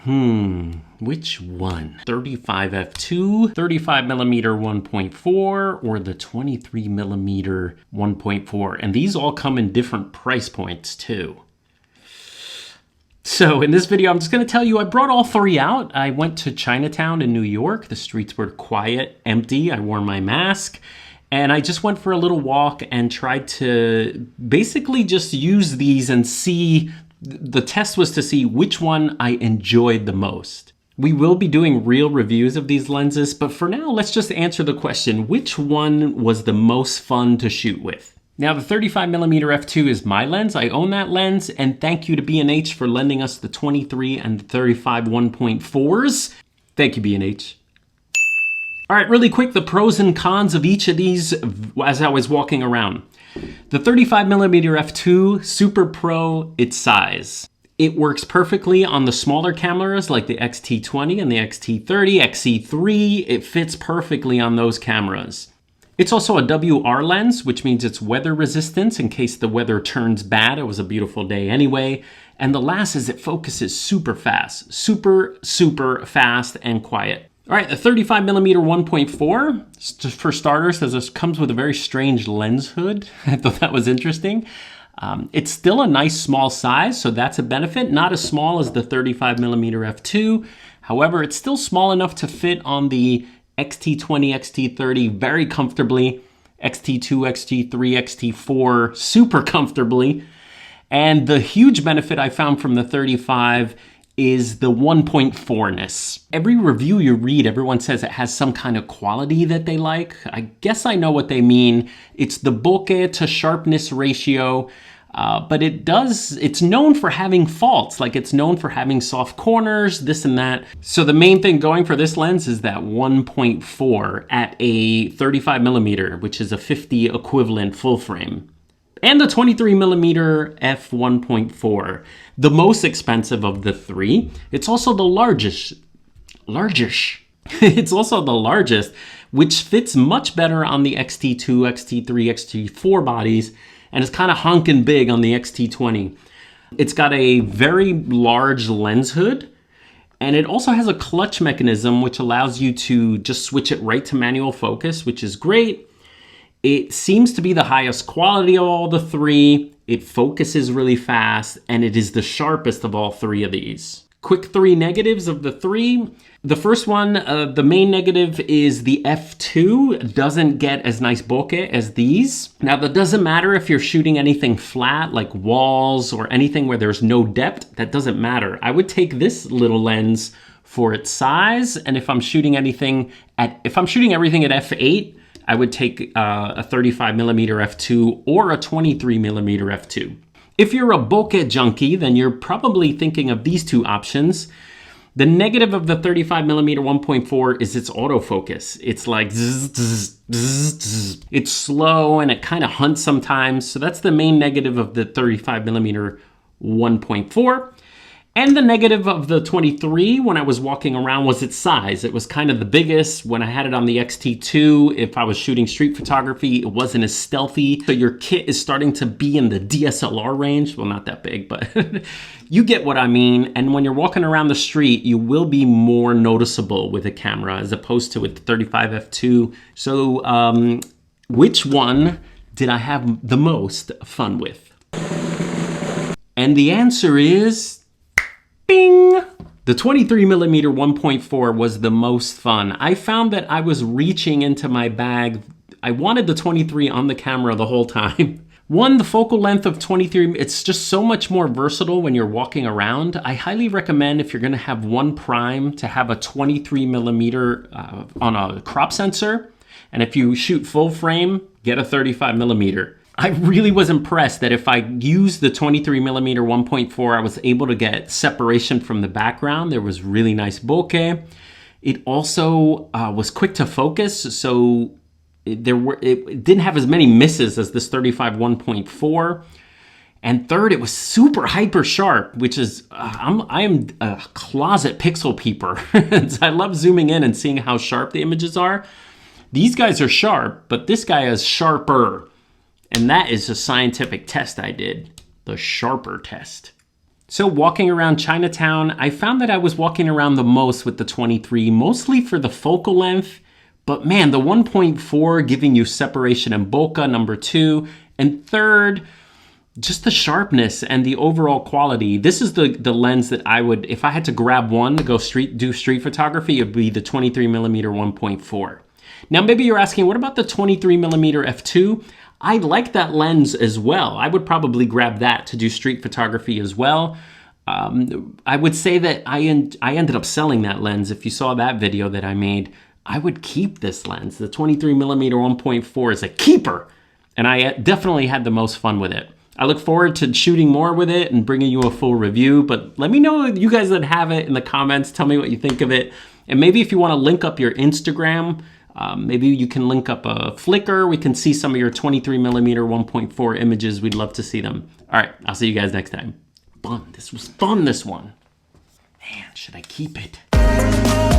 Which one? 35 f2, 35 millimeter 1.4, or the 23 millimeter 1.4? And these all come in different price points too. So in this video, I'm just going to tell you I brought all three out. I went to Chinatown in New York. The streets were quiet, empty. I wore my mask. And I just went for a little walk and tried to basically just use these and see. The test was to see which one I enjoyed the most. We will be doing real reviews of these lenses, but for now, let's just answer the question, which one was the most fun to shoot with? Now, the 35mm f2 is my lens. I own that lens, and thank you to B&H for lending us the 23 and the 35 1.4s. Thank you, B&H. All right, really quick, the pros and cons of each of these as I was walking around. The 35mm f2, super pro its size. It works perfectly on the smaller cameras like the X-T20 and the X-T30, XC3. It fits perfectly on those cameras. It's also a WR lens, which means it's weather resistant in case the weather turns bad. It was a beautiful day anyway. And the last is it focuses super fast, super fast and quiet. All right, the 35mm 1.4, for starters, this comes with a very strange lens hood. I thought that was interesting. It's still a nice small size, so that's a benefit. Not as small as the 35mm f2. However, it's still small enough to fit on the X-T20, X-T30 very comfortably, X-T2, X-T3, X-T4 super comfortably. And the huge benefit I found from the 35 is the 1.4-ness. Every review you read, everyone says it has some kind of quality that they like. I guess I know what they mean. It's the bokeh to sharpness ratio, but it's known for having faults, like it's known for having soft corners, this and that. So the main thing going for this lens is that 1.4 at a 35mm, which is a 50 equivalent full frame. And the 23mm f1.4, the most expensive of the three. It's also the largest. It's also the largest, which fits much better on the X-T2, X-T3, X-T4 bodies, and it's kind of honking big on the X-T20. It's got a very large lens hood, and it also has a clutch mechanism, which allows you to just switch it right to manual focus, which is great. It seems to be the highest quality of all the three. It focuses really fast, and it is the sharpest of all three of these. Quick three negatives of the three. The first one, the main negative is the f2 doesn't get as nice bokeh as these. Now, that doesn't matter if you're shooting anything flat like walls or anything where there's no depth. That doesn't matter. I would take this little lens for its size, and if I'm shooting everything at f8, I would take a 35mm f2 or a 23mm f2. If you're a bokeh junkie, then you're probably thinking of these two options. The negative of the 35mm 1.4 is its autofocus. It's like zzz, zzz, zzz, zzz. It's slow and it kind of hunts sometimes. So that's the main negative of the 35mm 1.4. And the negative of the 23 when I was walking around was its size. It was kind of the biggest. When I had it on the X-T2, if I was shooting street photography, it wasn't as stealthy. So your kit is starting to be in the DSLR range. Well, not that big, but you get what I mean. And when you're walking around the street, you will be more noticeable with a camera as opposed to with the 35 f2. So which one did I have the most fun with? And the answer is... bing! The 23mm 1.4 was the most fun. I found that I was reaching into my bag. I wanted the 23 on the camera the whole time. One, the focal length of 23, it's just so much more versatile when you're walking around. I highly recommend if you're gonna have one prime to have a 23mm on a crop sensor. And if you shoot full frame, get a 35mm. I really was impressed that if I used the 23mm 1.4, I was able to get separation from the background. There was really nice bokeh. It also was quick to focus, so it didn't have as many misses as this 35 1.4. And third, it was super hyper sharp, which is, I am a closet pixel peeper. So I love zooming in and seeing how sharp the images are. These guys are sharp, but this guy is sharper. And that is a scientific test I did, the sharper test. So walking around Chinatown, I found that I was walking around the most with the 23, mostly for the focal length. But man, the 1.4 giving you separation and bokeh, number 2. And third, just the sharpness and the overall quality. This is the lens that I would, if I had to grab one to go do street photography, it would be the 23mm 1.4. Now, maybe you're asking, what about the 23mm f2? I like that lens as well. I would probably grab that to do street photography as well. I would say that I ended up selling that lens. If you saw that video that I made, I would keep this lens. The 23mm 1.4 is a keeper, and I definitely had the most fun with it. I look forward to shooting more with it and bringing you a full review, but let me know, you guys that have it, in the comments. Tell me what you think of it. And maybe if you want to link up your Instagram, maybe you can link up a Flickr. We can see some of your 23mm 1.4 images. We'd love to see them. All right, I'll see you guys next time. Fun. This was fun, this one. Man, should I keep it?